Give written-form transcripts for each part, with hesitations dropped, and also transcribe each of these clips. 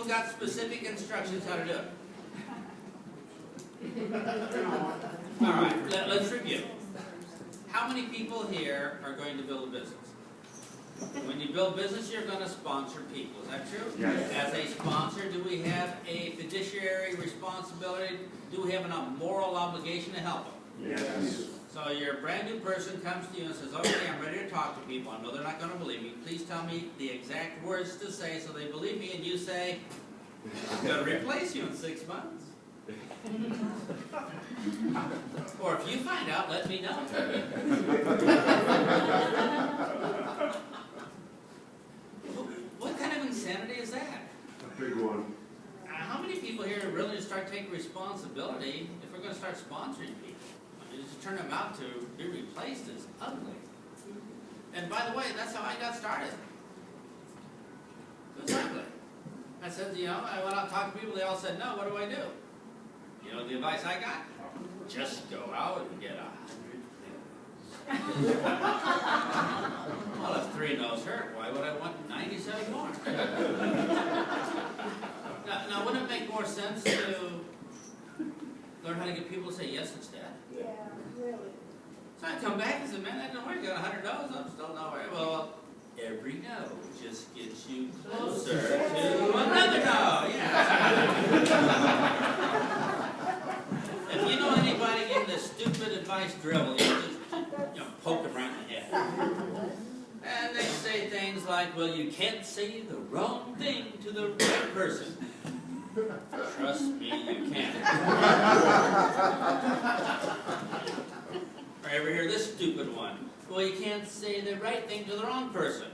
got specific instructions how to do it? All right, let's review. How many people here are going to build a business? When you build business, you're going to sponsor people. Is that true? Yes. As a sponsor, do we have a fiduciary responsibility? Do we have a moral obligation to help them? Yes. So your brand new person comes to you and says, okay, I'm ready to talk to people. I know they're not going to believe me. Please tell me the exact words to say so they believe me. And you say, I'm going to replace you in 6 months. Or if you find out, let me know. What kind of insanity is that? A big one. How many people here are willing to start taking responsibility if we're going to start sponsoring people? I mean, just turn them out to be replaced is ugly. And by the way, that's how I got started. It was ugly. I said, you know, I went out and talked to people, they all said, no, what do I do? You know the advice I got? Just go out and get 100 things. Well, if 3 no's hurt, why would I want 97 more? Now, wouldn't it make more sense to learn how to get people to say yes instead? Yeah, really. So I come back and say, man, that didn't work. You got 100 no's, I'm still nowhere. Well, every no just gets you closer to another no. Yeah. If you know anybody in the stupid advice drill, you just poke them right in the head. And they say things like, well, you can't say the wrong thing to the right person. Trust me, you can't. Or ever hear this stupid one? Well, you can't say the right thing to the wrong person.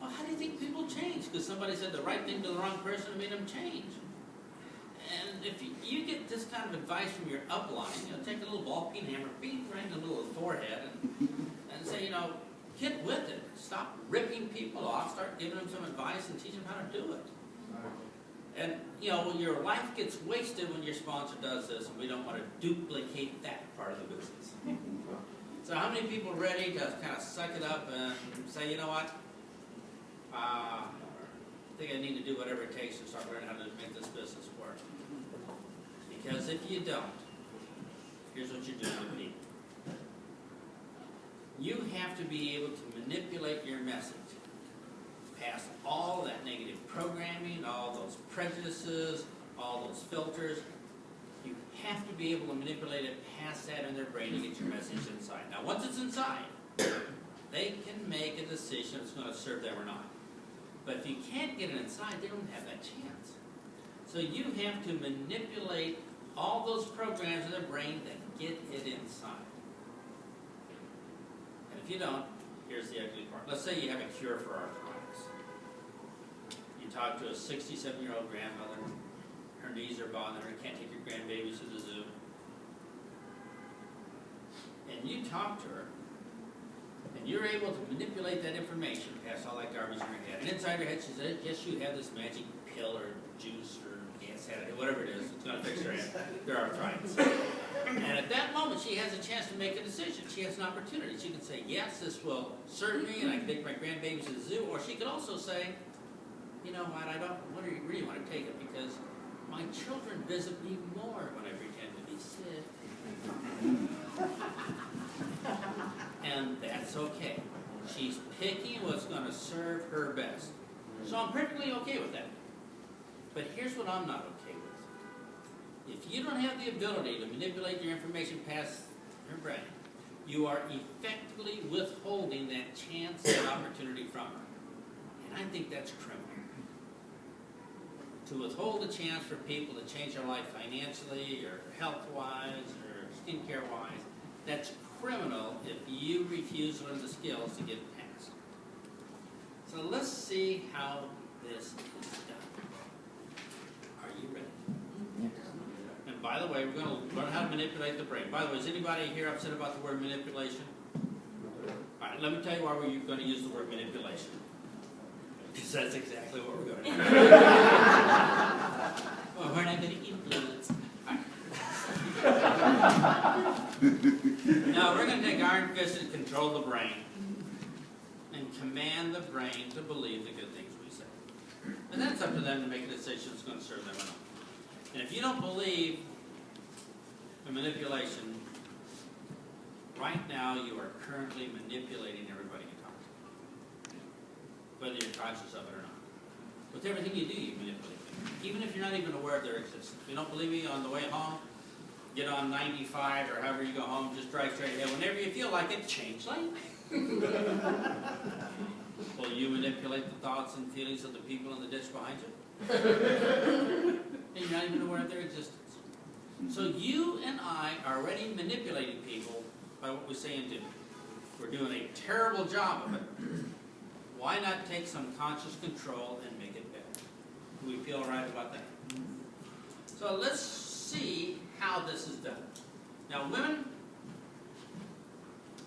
Well, how do you think people change? Because somebody said the right thing to the wrong person and made them change. And if you get this kind of advice from your upline, take a little ball-peen hammer, beat right in the middle of the forehead, and say, get with it. Stop ripping people off. Start giving them some advice and teach them how to do it. And, your life gets wasted when your sponsor does this, and we don't want to duplicate that part of the business. So how many people are ready to kind of suck it up and say, you know what, I think I need to do whatever it takes to start learning how to make this business work. Because if you don't, here's what you're doing to people. You have to be able to manipulate your message past all that negative programming, all those prejudices, all those filters. You have to be able to manipulate it past that in their brain to get your message inside. Now, once it's inside, they can make a decision if it's going to serve them or not. But if you can't get it inside, they don't have that chance. So you have to manipulate all those programs in their brain that get it inside. And if you don't, here's the ugly part. Let's say you have a cure for arthritis. You talk to a 67-year-old grandmother. Her knees are bothering her. Can't take your grandbabies to the zoo. And you talk to her, and you're able to manipulate that information past all that garbage in her head. And inside her head, she says, yes, you have this magic pill or juice or gas head, whatever it is. It's going to fix their arthritis. And at that moment, she has a chance to make a decision. She has an opportunity. She can say, yes, this will serve me, and I can take my grandbabies to the zoo. Or she could also say, you know what, I don't really want to take it because my children visit me more when I pretend to be sick. And that's okay. She's picking what's going to serve her best. So I'm perfectly okay with that. But here's what I'm not okay with. If you don't have the ability to manipulate your information past your brain, you are effectively withholding that chance and opportunity from her. And I think that's criminal. To withhold a chance for people to change their life financially or health-wise or skincare-wise, that's criminal if you refuse to learn the skills to get past. So let's see how this is done. Are you ready? And by the way, we're going to learn how to manipulate the brain. By the way, is anybody here upset about the word manipulation? All right, let me tell you why we're going to use the word manipulation. Because that's exactly what we're going to do. Well, we're not going to influence. All right. Now, we're going to take iron fist and control the brain and command the brain to believe the good things we say. And that's up to for them to make a decision that's going to serve them or not. And if you don't believe in manipulation, right now you are currently manipulating everybody you talk to, whether you're conscious of it or not. With everything you do, you manipulate them, even if you're not even aware of their existence. If you don't believe me, on the way home, get on 95 or however you go home, just drive straight ahead. Whenever you feel like it, change lane. Will you manipulate the thoughts and feelings of the people in the ditch behind you? And you're not even aware of their existence. So you and I are already manipulating people by what we say and do. We're doing a terrible job of it. Why not take some conscious control and make it better? Do we feel right about that? So let's see how this is done. Now, women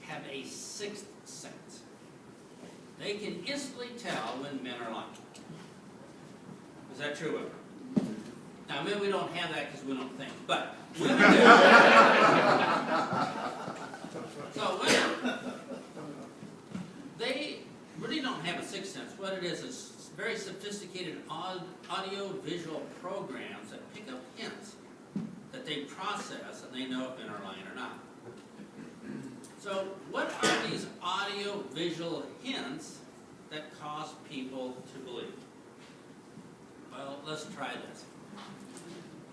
have a sixth sense. They can instantly tell when men are lying. Is that true, women? Now, men, we don't have that because we don't think, but women do. So women, they really don't have a sixth sense. What it is very sophisticated audio-visual programs that pick up hints that they process and they know if men are lying or not. So what are these audio-visual hints that cause people to believe? Well, let's try this.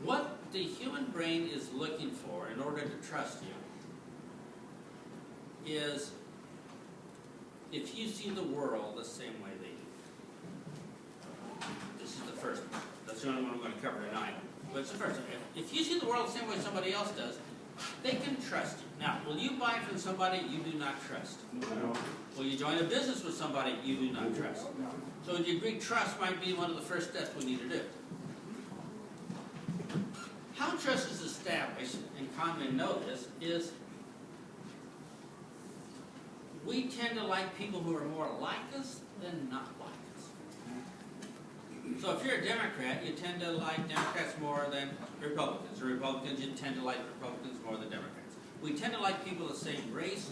What the human brain is looking for in order to trust you is if you see the world the same way they do. This is the first one. That's the only one I'm going to cover tonight. But it's the first one. If you see the world the same way somebody else does, they can trust you. Now, will you buy from somebody you do not trust? No. Will you join a business with somebody you do not trust? So would you agree trust might be one of the first steps we need to do? How trust is established, and con men know this, is we tend to like people who are more like us than not like us. So if you're a Democrat, you tend to like Democrats more than Republicans. Or Republicans, you tend to like Republicans more than Democrats. We tend to like people of the same race,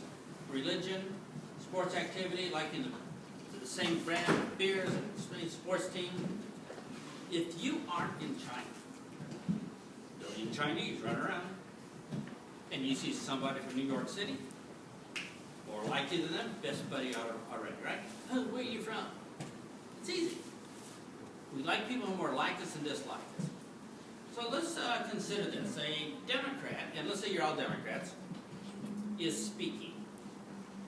religion, sports activity, liking the same brand of beers and same sports team. If you aren't in China, billion Chinese run around, and you see somebody from New York City, more likely than them, best buddy already, right? Oh, where are you from? It's easy. We like people who are more like us than dislike us. So let's consider this. A Democrat, and let's say you're all Democrats, is speaking.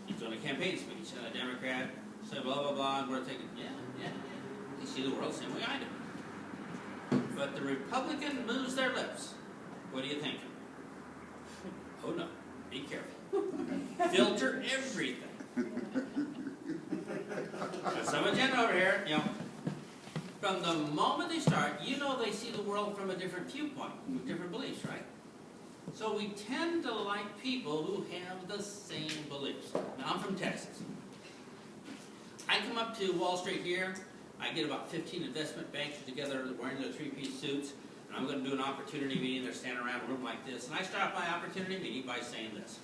He's doing a campaign speech, and a Democrat say blah, blah, blah, and we're thinking, yeah. They see the world the same way I do. But the Republican moves their lips. What do you think? Oh no, be careful. Filter everything. Got some agenda over here, you know. From the moment they start, you know they see the world from a different viewpoint, with different beliefs, right? So we tend to like people who have the same beliefs. Now, I'm from Texas. I come up to Wall Street here, I get about 15 investment bankers together wearing their three-piece suits, and I'm going to do an opportunity meeting. They're standing around a room like this, and I start my opportunity meeting by saying this.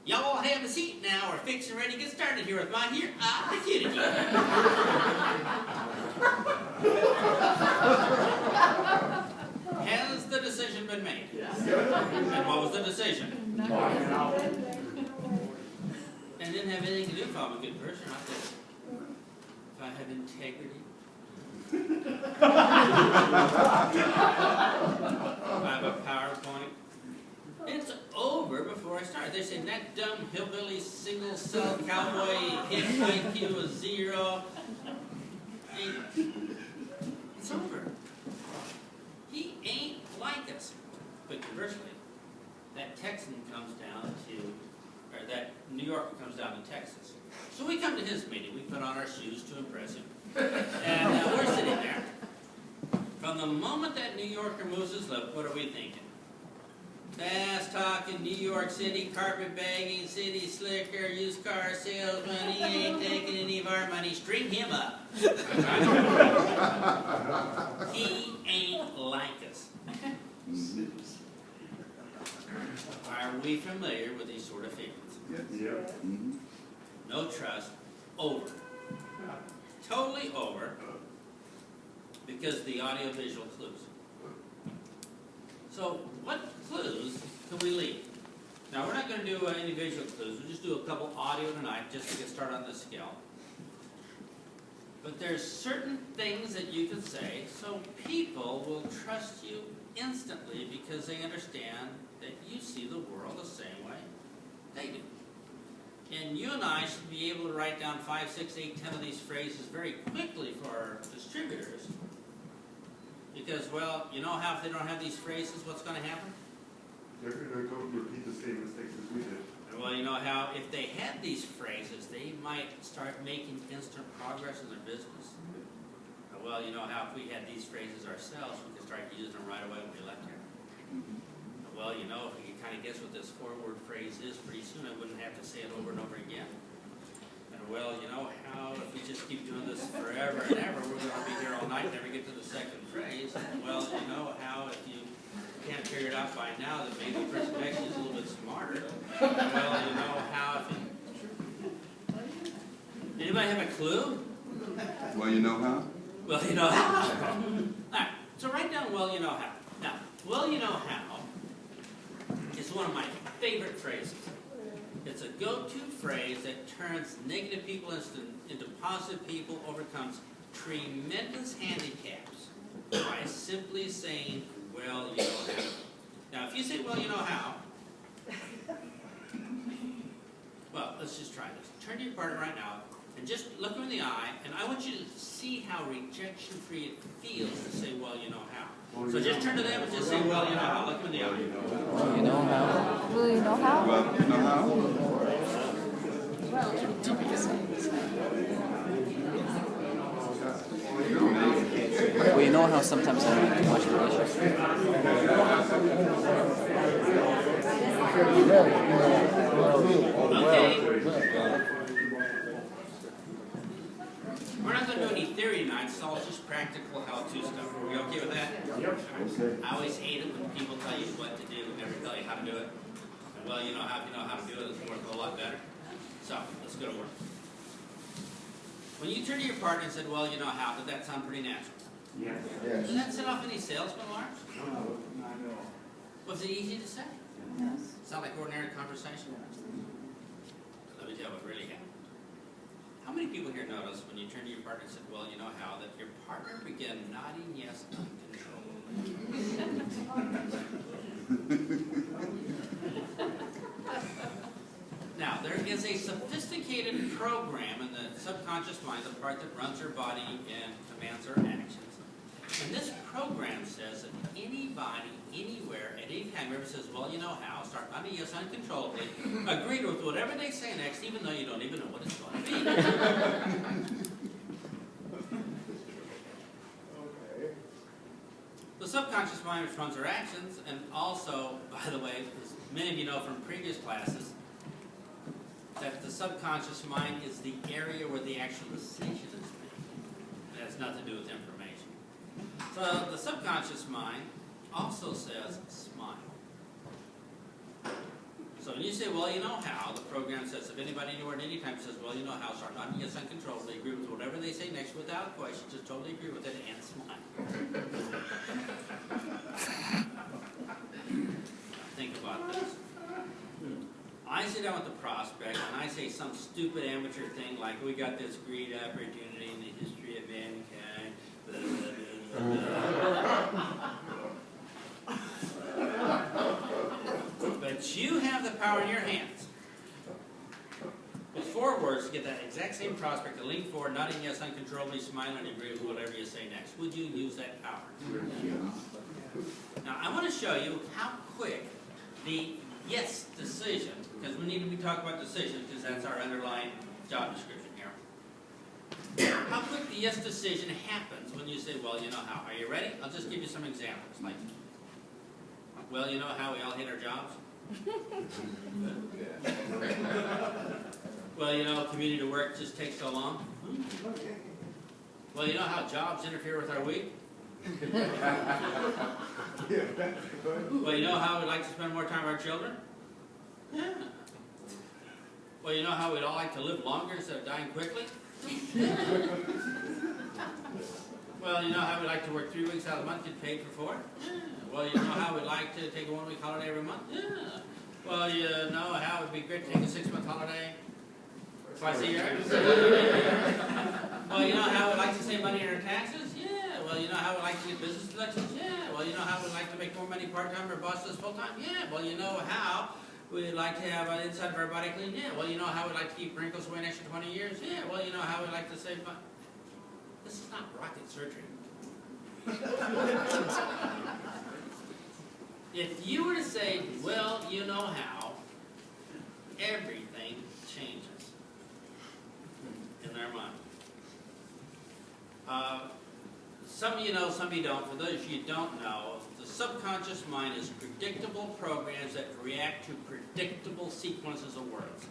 Y'all all have a seat now, or fix and ready to get started here with my opportunity. Has the decision been made? Yes. And what was the decision? And didn't have anything to do if I'm a good person. I said, if I have integrity, if I have a PowerPoint, it's over before I start. They say, that dumb hillbilly single-cell cowboy hit IQ of 0. It's over. He ain't like us. But conversely, that Texan comes down to, or that New Yorker comes down to Texas. So we come to his meeting. We put on our shoes to impress him. And we're sitting there. From the moment that New Yorker moves his lip, what are we thinking? Fast talking, New York City, carpet bagging, city slicker, used car salesman, he ain't taking any of our money, string him up. He ain't like us. Are we familiar with these sort of feelings? Yes. Yeah. No trust, over. Totally over. because the audio-visual clues. So what clues can we leave? Now we're not going to do any visual clues, we'll just do a couple audio tonight just to get started on this skill. But there's certain things that you can say so people will trust you instantly because they understand that you see the world the same way they do. And you and I should be able to write down 5, 6, 8, 10 of these phrases very quickly for our distributors. Because, well, you know how if they don't have these phrases, what's going to happen? They're going to go repeat the same mistakes as we did. Well, you know how if they had these phrases, they might start making instant progress in their business. Well, you know how if we had these phrases ourselves, we could start using them right away when we left here. Well, you know, if we could kind of guess what this 4-word phrase is, pretty soon I wouldn't have to say it over and over again. And well, you know how if we just keep doing this forever and ever, we're going to be here all night and never get to the second phrase. And well, you know how if you can't figure it out by now that maybe the person next to you is a little bit smarter. Well, you know how if you... Anybody have a clue? Well, you know how? Well, you know how. Alright, so write down well, you know how. Now, well, you know how is one of my favorite phrases. It's a go-to phrase that turns negative people into positive people, overcomes tremendous handicaps by simply saying, well, you know how. Now, if you say, well, you know how, well, let's just try this. Turn to your partner right now and just look him in the eye, and I want you to see how rejection-free it feels to say, well, you know how. So just turn to them and just say, well, you know how. Look him in the eye. You know how? Will you know how? Well, you know how? Well, you know how sometimes I make too much delicious. Okay. We're not going to do any theory tonight, it's all just practical how-to stuff. Are we okay with that? Okay. I always hate it when people tell you what to do and never tell you how to do it. And well, you know how if you know how to do it, it's worth a whole lot better. So, let's go to work. When you turn to your partner and said, well, you know how, did that sound pretty natural? Yes. Does that set off any salesman alarms? Was it easy to say? Yes. Sound like ordinary conversation? Let me tell you what really happened. How many people here notice when you turn to your partner and said, well, you know how, that your partner began nodding yes uncontrollably? Now, there is a sophisticated program in the subconscious mind, the part that runs our body and commands our actions. And this program says that anybody, anywhere, at any time, whoever says, well, you know how, start nodding yes uncontrollably, agree with whatever they say next, even though you don't even know what it's going to be. The subconscious mind which runs our actions, and also, by the way, as many of you know from previous classes, that the subconscious mind is the area where the actual decision is made. It has nothing to do with information. So the subconscious mind also says smile. So when you say, well, you know how, the program says, if anybody anywhere at any time says, well, you know how, start nodding yes uncontrollably, agree with whatever they say next without question, just totally agree with it and smile. Think about this. I sit down with the prospect and I say some stupid amateur thing like, we got this great opportunity in the history of mankind. Blah, blah, blah, blah. But you have the power in your hands. With 4 words to get that exact same prospect to lean forward, nodding yes uncontrollably, smiling, and agree with whatever you say next. Would you use that power? Now, I want to show you how quick the yes decision, because we need to be talking about decisions, because that's our underlying job description here. How quick the yes decision happens when you say, well, you know how. Are you ready? I'll just give you some examples. Like, well, you know how we all hate our jobs? Well, you know, community work just takes so long? Well, you know how jobs interfere with our week? Well, you know how we'd like to spend more time with our children? Yeah. Well, you know how we'd all like to live longer instead of dying quickly? Well, you know how we like to work 3 weeks out of the month, get paid for 4? Yeah. Well, you know how we like to take a 1-week holiday every month? Yeah. Well, you know how it would be great to take a 6-month holiday twice a year? Well, you know how we like to save money on our taxes? Yeah. Well, you know how we like to get business deductions? Yeah. Well, you know how we like to make more money part-time or boss does full-time? Yeah. Well, you know how we like to have an inside of our body clean? Yeah. Well, you know how we like to keep wrinkles away an extra 20 years? Yeah. Well, you know how we like to save money? This is not rocket surgery. If you were to say, well, you know how, everything changes in their mind. Some of you know, some of you don't. For those of you who don't know, the subconscious mind is predictable programs that react to predictable sequences of words.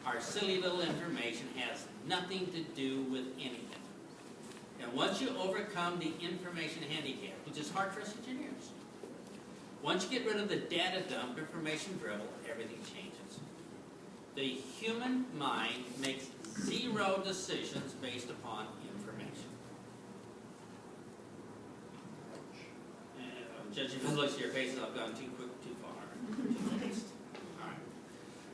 Our silly little information has nothing to do with anything. And once you overcome the information handicap, which is hard for us engineers, once you get rid of the data dump, information dribble, everything changes. The human mind makes 0 decisions based upon information. Judging from the looks of your faces, I've gone too quick, too far, too fast.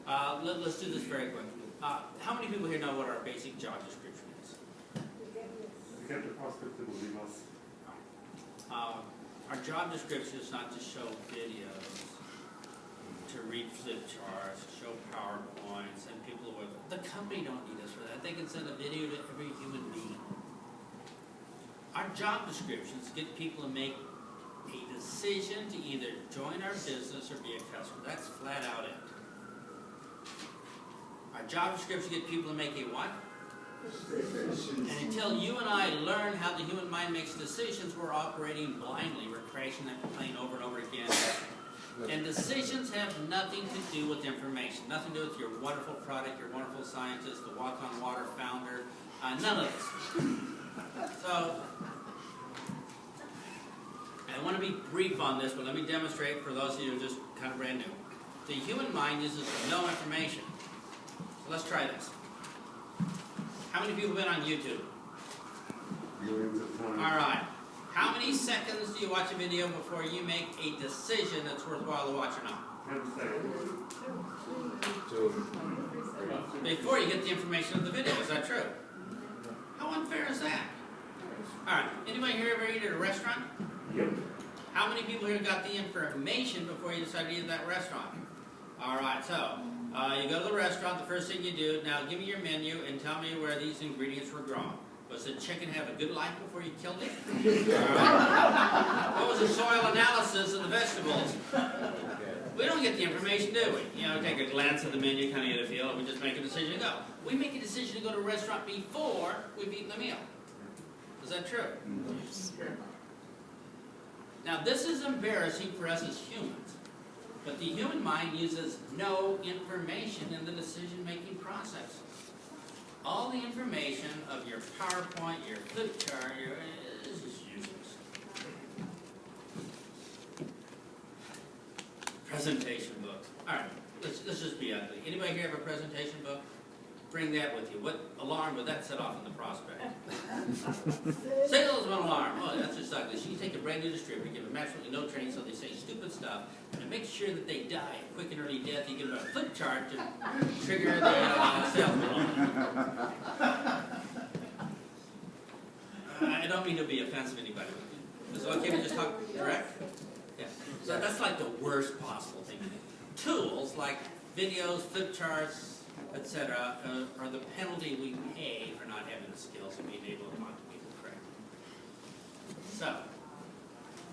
All right. Let's do this very quick. How many people here know what our basic job description is? Get the prospect that will leave us. Our job description is not to show videos, to read flip charts, show PowerPoints, and people with the company don't need us for that. They can send a video to every human being. Our job descriptions get people to make a decision to either join our business or be a customer. That's flat out it. Our job description get people to make a what? And until you and I learn how the human mind makes decisions, we're operating blindly. We're crashing that plane over and over again. And decisions have nothing to do with information. Nothing to do with your wonderful product, your wonderful scientist, the Walk on Water founder. None of this. So, I want to be brief on this, but let me demonstrate for those of you who are just kind of brand new. The human mind uses no information. So let's try this. How many people have been on YouTube? Millions of times. All right. How many seconds do you watch a video before you make a decision that's worthwhile to watch or not? 10 seconds. Before you get the information of the video. Is that true? How unfair is that? All right. Anybody here ever eat at a restaurant? Yep. How many people here got the information before you decided to eat at that restaurant? All right. So, you go to the restaurant, the first thing you do, now give me your menu and tell me where these ingredients were grown. Was the chicken have a good life before you killed it? All right. What was the soil analysis of the vegetables? We don't get the information, do we? You know, take a glance at the menu, kind of get a feel, and we just make a decision to go. We make a decision to go to a restaurant before we've eaten the meal. Is that true? Now, this is embarrassing for us as humans. But the human mind uses no information in the decision-making process. All the information of your PowerPoint, your flip chart, is just useless. Presentation books. All right, let's just be ugly. Anybody here have a presentation book? Bring that with you. What alarm would that set off in the prospect? Salesman alarm. Oh, that's just ugly. So you take a brand new distributor, give them absolutely no training, so they say stupid stuff, and to make sure that they die a quick and early death, you give them a flip chart to trigger the salesman alarm. I don't mean to be offensive to anybody. Is it okay to just talk direct? Yeah. So that's like the worst possible thing. Tools like videos, flip charts, etc., are the penalty we pay for not having the skills and being able to talk to people correctly. So,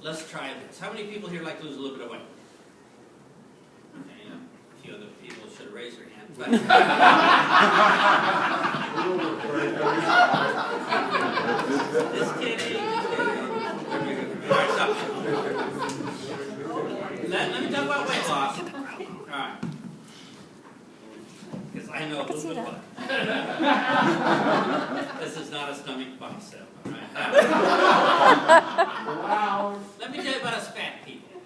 let's try this. How many people here like to lose a little bit of weight? Okay, a few other people should have raised their hand. Just kidding. All right, so, let me talk about weight loss. All right. Because I know who would buy. This is not a stomach bicep, all right? Wow. Let me tell you about us fat people.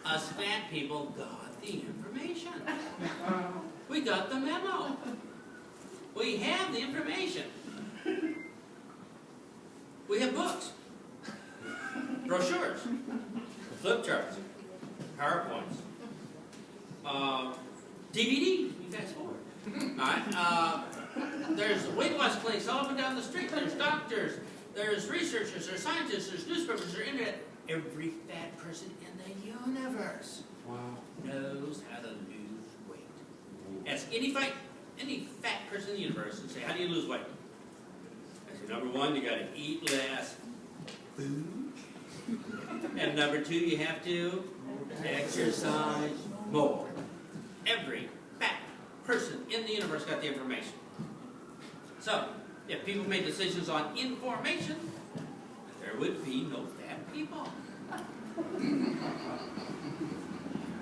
Us fat people got the information. We got the memo. We have the information. We have books, brochures, flip charts, PowerPoints, DVD. You fast forward. All right. There's weight loss clinics all up and down the street. There's doctors. There's researchers. There's scientists. There's newspapers. There's internet. Every fat person in the universe knows how to lose weight. Ask any fat person in the universe and say, how do you lose weight? I say, number one, you got to eat less food. And number two, you have to exercise more. Every fat person in the universe got the information. So, if people made decisions on information, there would be no fat people.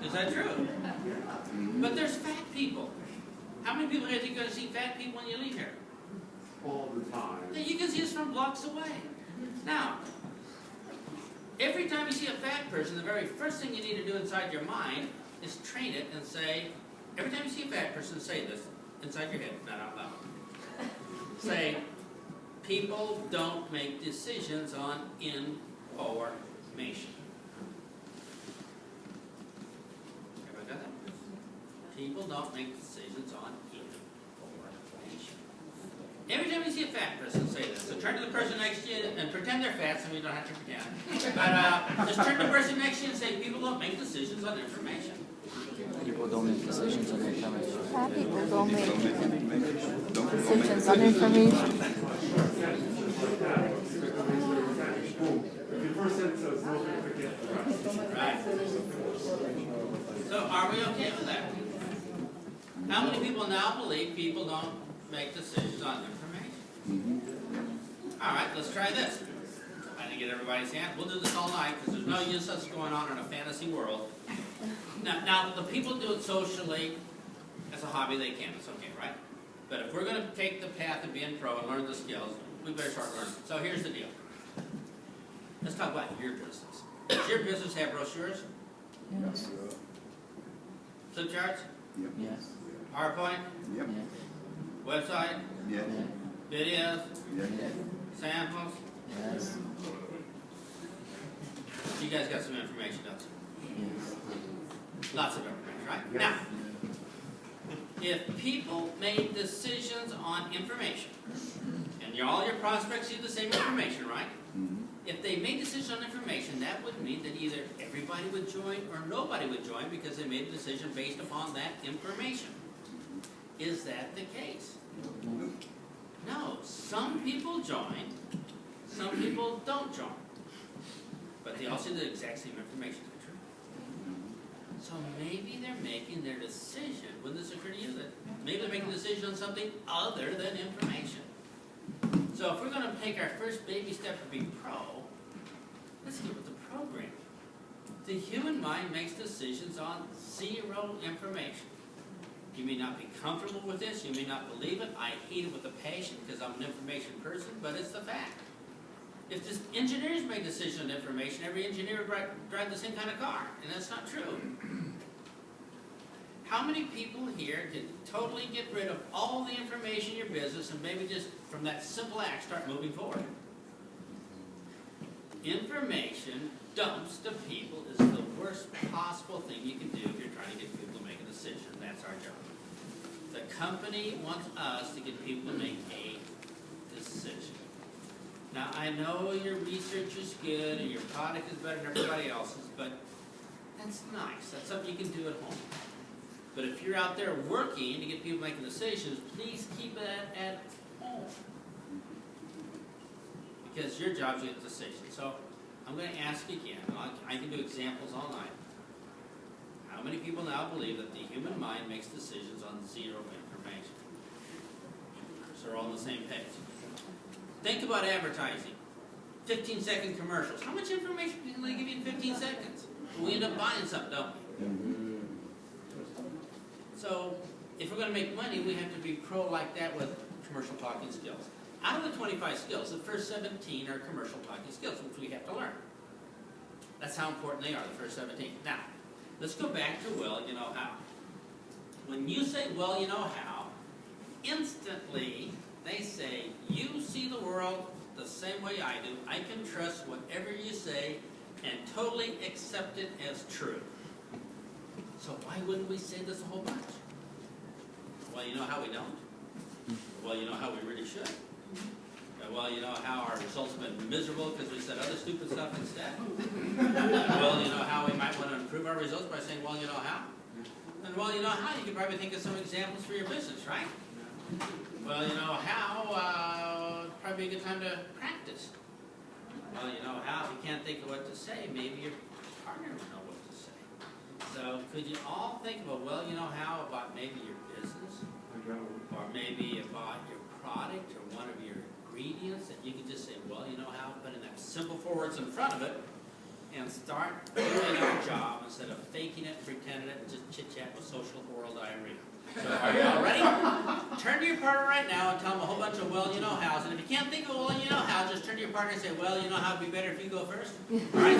Is that true? But there's fat people. How many people here think you're going to see fat people when you leave here? All the time. Yeah, you can see us from blocks away. Now, every time you see a fat person, the very first thing you need to do inside your mind is train it and say, every time you see a fat person, say this inside your head, not out loud. Say, people don't make decisions on information. Everybody got that? People don't make decisions on information. Every time you see a fat person, say this. So turn to the person next to you and pretend they're fat, so you don't have to pretend. But just turn to the person next to you and say, people don't make decisions on information. People don't make decisions on information. Fat people don't make Don't decisions on information. If you first said so, no one forget the rest. Right. So are we okay with that? How many people now believe people don't make decisions on information? All right, let's try this. I didn't get everybody's hand. We'll do this all night because there's no use us going on in a fantasy world. Now, the people do it socially as a hobby. They can. It's okay, right? But if we're going to take the path of being pro and learn the skills, we better start learning. So here's the deal. Let's talk about your business. Does your business have brochures? Yes. Flip charts? Yep. Yes. PowerPoint? Yep. Yes. Website? Yes. Videos? Yes. Samples? Yes. You guys got some information, don't you? Yes. Lots of information, right? Yes. Now, if people made decisions on information, and all your prospects see the same information, right? If they made decisions on information, that would mean that either everybody would join or nobody would join because they made a decision based upon that information. Is that the case? No. Some people join, some people don't join. But they all see the exact same information. Is that true? So maybe they're making their decision, wouldn't this occur to you, that maybe they're making a decision on something other than information? So if we're going to take our first baby step to be pro, let's get with the program. The human mind makes decisions on zero information. You may not be comfortable with this, you may not believe it, I hate it with a passion because I'm an information person, but it's the fact. If the engineers made decisions on information, every engineer would drive the same kind of car, and that's not true. How many people here can totally get rid of all the information in your business and maybe just from that simple act start moving forward? Information dumps to people is the worst possible thing you can do if you're trying to get people to make a decision. That's our job. The company wants us to get people to make a decision. Now, I know your research is good and your product is better than everybody else's, but that's nice. That's something you can do at home. But if you're out there working to get people making decisions, please keep it at home. Because your job is to get decisions. So I'm going to ask again. I can do examples all night. How many people now believe that the human mind makes decisions on zero information? So we're all on the same page. Think about advertising. 15-second commercials. How much information can they give you in 15 seconds? We end up buying something, don't we? So if we're going to make money, we have to be pro like that with commercial talking skills. Out of the 25 skills, the first 17 are commercial talking skills, which we have to learn. That's how important they are, the first 17. Now, let's go back to well, you know how. When you say, well, you know how, instantly they say, you see the world the same way I do. I can trust whatever you say and totally accept it as true. So why wouldn't we say this a whole bunch? Well, you know how we don't? Well, you know how we really should? Well, you know how our results have been miserable because we said other stupid stuff instead? Well, you know how we might want to improve our results by saying, well, you know how? And well, you know how? You could probably think of some examples for your business, right? Well, you know how? Probably a good time to practice. Well, you know how? If you can't think of what to say, maybe your partner will know what to say. So could you all think of a well, you know how about maybe your business? Or maybe about your product or one of your ingredients that you can just say, well, you know how, put in that simple 4 words in front of it and start doing our job instead of faking it, pretending it, and just chit-chat with social oral diarrhea. So are you all ready? Turn to your partner right now and tell them a whole bunch of well, you know hows. And if you can't think of a well, you know how, just turn to your partner and say, well, you know how it'd be better if you go first. All right.